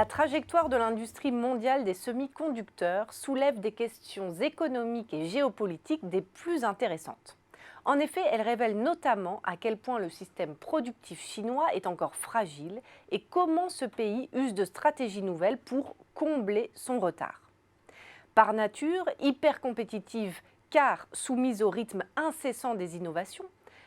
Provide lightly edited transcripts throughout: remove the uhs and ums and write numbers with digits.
La trajectoire de l'industrie mondiale des semi-conducteurs soulève des questions économiques et géopolitiques des plus intéressantes. En effet, elle révèle notamment à quel point le système productif chinois est encore fragile et comment ce pays use de stratégies nouvelles pour combler son retard. Par nature, hyper compétitive car soumise au rythme incessant des innovations,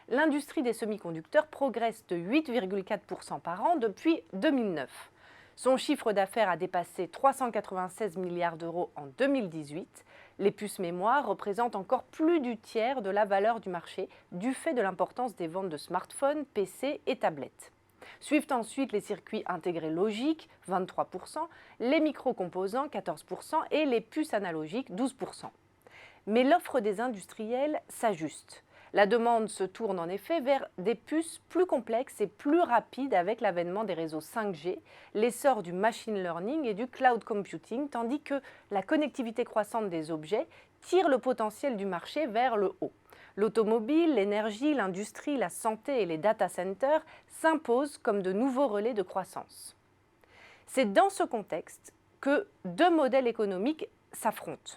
l'industrie des semi-conducteurs progresse de 8,4% par an depuis 2009. Son chiffre d'affaires a dépassé 396 milliards d'euros en 2018. Les puces mémoire représentent encore plus du tiers de la valeur du marché du fait de l'importance des ventes de smartphones, PC et tablettes. Suivent ensuite les circuits intégrés logiques, 23%, les microcomposants, 14% et les puces analogiques, 12%. Mais l'offre des industriels s'ajuste. La demande se tourne en effet vers des puces plus complexes et plus rapides avec l'avènement des réseaux 5G, l'essor du machine learning et du cloud computing, tandis que la connectivité croissante des objets tire le potentiel du marché vers le haut. L'automobile, l'énergie, l'industrie, la santé et les data centers s'imposent comme de nouveaux relais de croissance. C'est dans ce contexte que deux modèles économiques s'affrontent.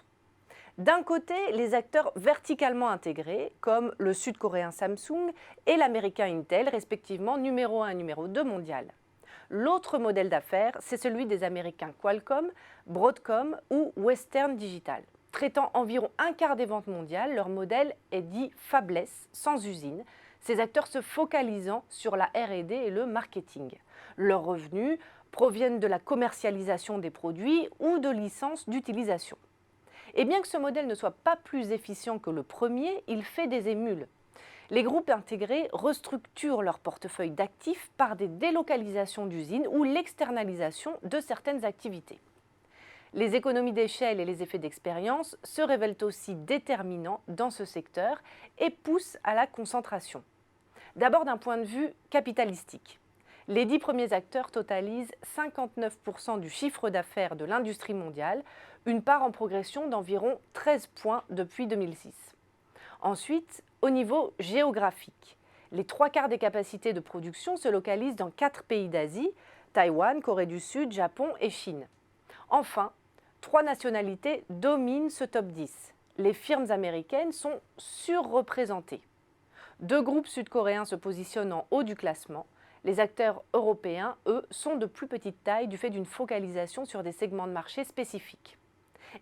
D'un côté, les acteurs verticalement intégrés, comme le sud-coréen Samsung et l'américain Intel, respectivement numéro 1 et numéro 2 mondial. L'autre modèle d'affaires, c'est celui des américains Qualcomm, Broadcom ou Western Digital. Traitant environ un quart des ventes mondiales, leur modèle est dit fabless, sans usine, ces acteurs se focalisant sur la R&D et le marketing. Leurs revenus proviennent de la commercialisation des produits ou de licences d'utilisation. Et bien que ce modèle ne soit pas plus efficient que le premier, il fait des émules. Les groupes intégrés restructurent leur portefeuille d'actifs par des délocalisations d'usines ou l'externalisation de certaines activités. Les économies d'échelle et les effets d'expérience se révèlent aussi déterminants dans ce secteur et poussent à la concentration. D'abord d'un point de vue capitalistique. Les 10 premiers acteurs totalisent 59% du chiffre d'affaires de l'industrie mondiale, une part en progression d'environ 13 points depuis 2006. Ensuite, au niveau géographique, les 3/4 des capacités de production se localisent dans 4 pays d'Asie, Taïwan, Corée du Sud, Japon et Chine. Enfin, 3 nationalités dominent ce top 10. Les firmes américaines sont surreprésentées. 2 groupes sud-coréens se positionnent en haut du classement. Les acteurs européens, eux, sont de plus petite taille du fait d'une focalisation sur des segments de marché spécifiques.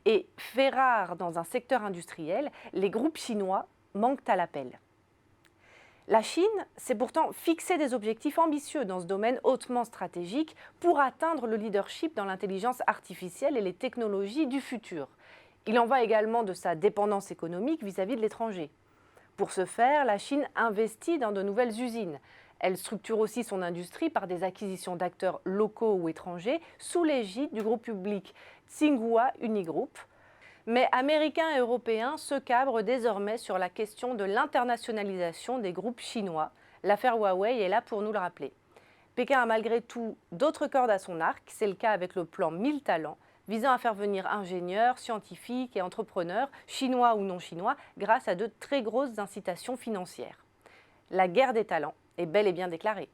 Et, fait rare dans un secteur industriel, les groupes chinois manquent à l'appel. La Chine s'est pourtant fixé des objectifs ambitieux dans ce domaine hautement stratégique pour atteindre le leadership dans l'intelligence artificielle et les technologies du futur. Il en va également de sa dépendance économique vis-à-vis de l'étranger. Pour ce faire, la Chine investit dans de nouvelles usines. Elle structure aussi son industrie par des acquisitions d'acteurs locaux ou étrangers sous l'égide du groupe public Tsinghua Unigroup. Mais Américains et Européens se cabrent désormais sur la question de l'internationalisation des groupes chinois. L'affaire Huawei est là pour nous le rappeler. Pékin a malgré tout d'autres cordes à son arc, c'est le cas avec le plan 1000 talents, visant à faire venir ingénieurs, scientifiques et entrepreneurs, chinois ou non chinois, grâce à de très grosses incitations financières. La guerre des talents est bel et bien déclarée.